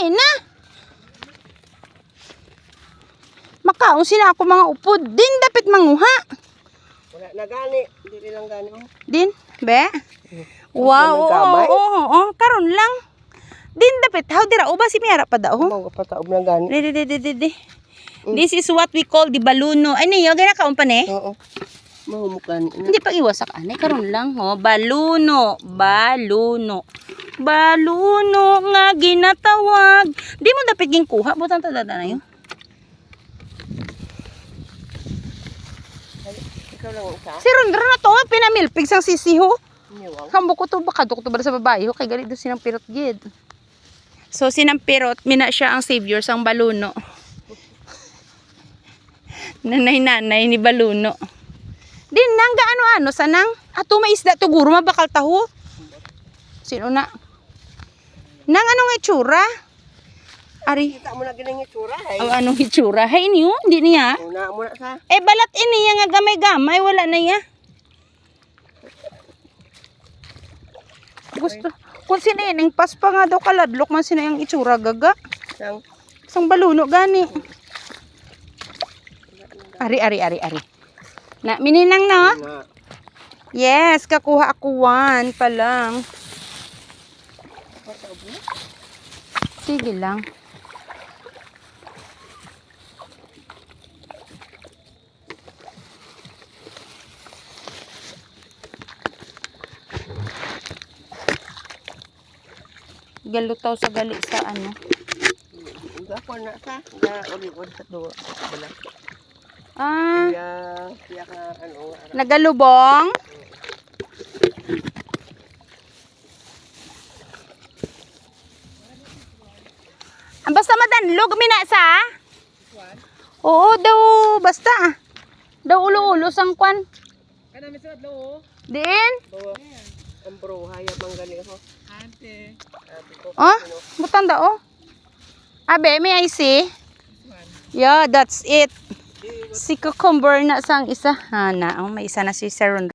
Di na. Makaon sila ako mga upod. Din dapat manguha. Wala na gani. Hindi lang gani. Din, be? Wow, oo. Karon lang. Din dapat. How dira uba si Miara pa daw? Mga pataob na gani. Di. This is what we call the baluno. Ay niyo, gana kaon pa ne? Oo. Mahumukan. Hindi pa iwasak ane. Karon lang ho. Baluno nga ginatawag. Di mo dapat ging kuha. Butang tada na yun. Ikaw lang isa. Si Rondra na to. Pinamilpig sang sisiho. Niwang. Kambo ko to. Baka to ba sa babae ho. Kay galit do sinang pirot gid. So sinang pirot. Mina siya ang savior sang baluno. Nanay ni baluno. Din nang gaano-ano sanang. Ato may isda to guro mabakal taho. Sino na? Nang anong itsura? Ari. Kita mo na ginang itsura. Anong itsura? Hay niyo, hindi niya. Una mo na sa. Balat ini nga gamay-gamay, wala na ya. Gusto. Kung sinining pas pa nga daw kaladlok man sinayang itsura gaga. Sang baluno gani. Ari. Na mininang na. Yes, kakuha ako 1 pa lang. Sige lang. Galutaw sa gali sa ano. Ako na sa. Uli-uli sa doon. Kaya ka ano. Nagalubong. Basta madanlog minasa. Oo daw basta. Daw ulo-ulo sang kwan. Kana mi sa adlaw. Din. Ang bro hayab manggali ko. Ante. Oh, butang daw. Abe, may I see? Yeah, that's it. Si cucumber na sang isa. Na, may isa na si Sir Rondra.